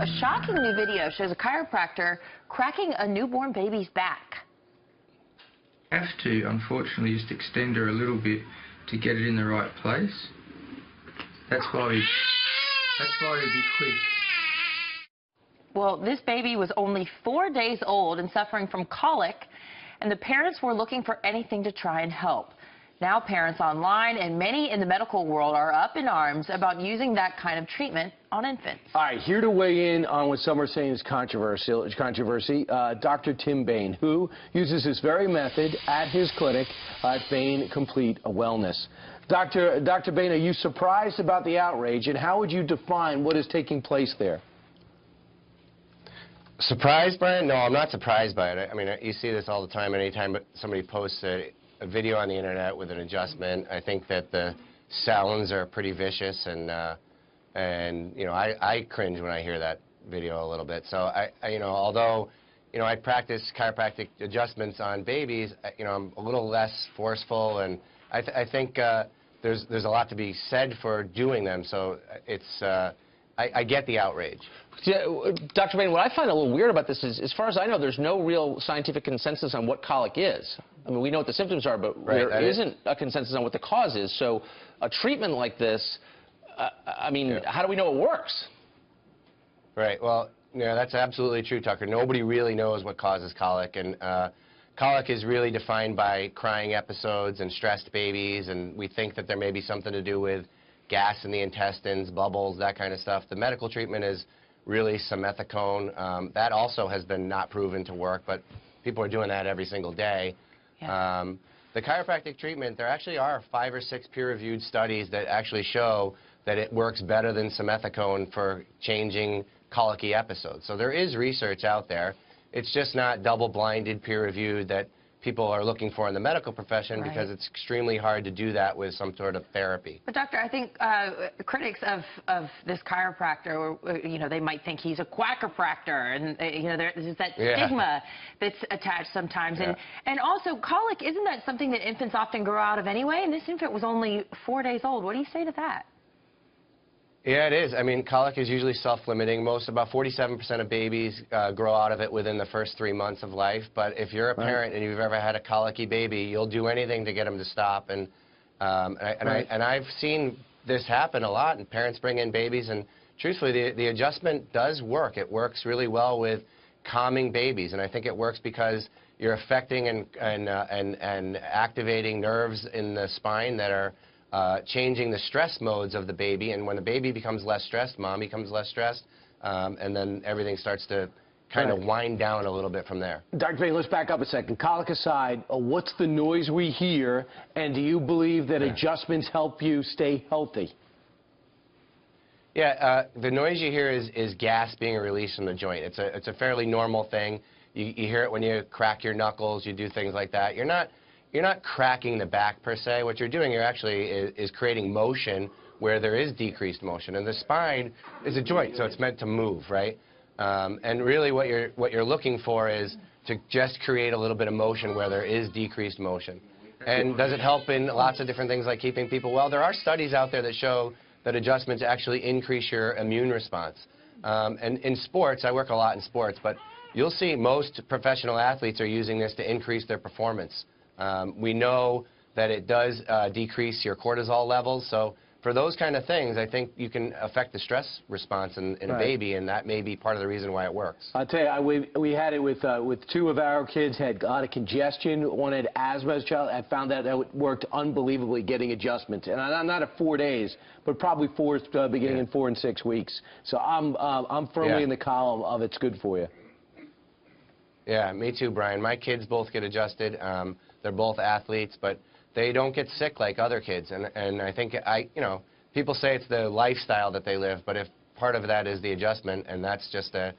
a shocking new video shows a chiropractor cracking a newborn baby's back. Have to, unfortunately, just extend her a little bit to get it in the right place. That's why we be quick. Well, this baby was only 4 days old and suffering from colic, and the parents were looking for anything to try and help. Now parents online and many in the medical world are up in arms about using that kind of treatment on infants. All right, here to weigh in on what some are saying is controversy, Dr. Tim Bain, who uses this very method at his clinic at Bain Complete Wellness. Dr. Bain, are you surprised about the outrage, and how would you define what is taking place there? Surprised by it? No, I'm not surprised by it. I mean, you see this all the time. Anytime somebody posts a video on the internet with an adjustment, I think that the sounds are pretty vicious, and you know, I cringe when I hear that video a little bit. So you know, although I practice chiropractic adjustments on babies, you know, I'm a little less forceful, and I think there's a lot to be said for doing them. So it's I get the outrage. Yeah, Dr. Bain, what I find a little weird about this is, as far as I know, there's no real scientific consensus on what colic is. I mean, we know what the symptoms are, but there isn't a consensus on what the cause is. So a treatment like this, I mean, how do we know it works? Right. Well, yeah, that's absolutely true, Tucker. Nobody really knows what causes colic, and colic is really defined by crying episodes and stressed babies, and we think that there may be something to do with gas in the intestines, bubbles, that kind of stuff. The medical treatment is really simethicone. That also has been not proven to work, but people are doing that every single day. Yeah. The chiropractic treatment, there actually are 5 or 6 peer-reviewed studies that actually show that it works better than simethicone for changing colicky episodes. So there is research out there. It's just not double-blinded, peer-reviewed that people are looking for in the medical profession, because it's extremely hard to do that with some sort of therapy. But doctor, I think critics of this chiropractor, you know, they might think he's a quackerpractor, and you know, there's that stigma that's attached sometimes. And also colic, isn't that something that infants often grow out of anyway? And this infant was only 4 days old. What do you say to that? Yeah, it is. I mean, colic is usually self-limiting. About 47% of babies grow out of it within the first 3 months of life. But if you're a parent and you've ever had a colicky baby, you'll do anything to get them to stop. And I've seen this happen a lot. And parents bring in babies, and truthfully, the adjustment does work. It works really well with calming babies, and I think it works because you're affecting and activating nerves in the spine that are changing the stress modes of the baby, and when the baby becomes less stressed, mom becomes less stressed, and then everything starts to kind of wind down a little bit from there. Dr. Bain, let's back up a second. Colic aside, what's the noise we hear, and do you believe that adjustments help you stay healthy? Yeah, the noise you hear is gas being released from the joint. It's a fairly normal thing. You hear it when you crack your knuckles, you do things like that. You're not cracking the back per se. What you're doing, you're actually is creating motion where there is decreased motion. And the spine is a joint, so it's meant to move, right? And really what you're looking for is to just create a little bit of motion where there is decreased motion. And does it help in lots of different things like keeping people well? There are studies out there that show that adjustments actually increase your immune response. And in sports, I work a lot in sports, but you'll see most professional athletes are using this to increase their performance. We know that it does decrease your cortisol levels, so for those kind of things, I think you can affect the stress response in a baby, and that may be part of the reason why it works. I'll tell you, we had it with 2 of our kids, had a lot of congestion. One had asthma as a child. I found that it worked unbelievably getting adjustments, and not at 4 days, but probably beginning in 4 and 6 weeks. So I'm firmly in the column of it's good for you. Yeah, me too, Brian. My kids both get adjusted. They're both athletes, but they don't get sick like other kids. And I think, you know, people say it's the lifestyle that they live, but if part of that is the adjustment, and that's just a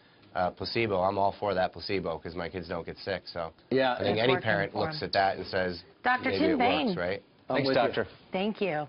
placebo, I'm all for that placebo because my kids don't get sick. So I think any parent looks at that and says, Dr. maybe Tim it Bain. works, right? Thanks, doctor. Thank you.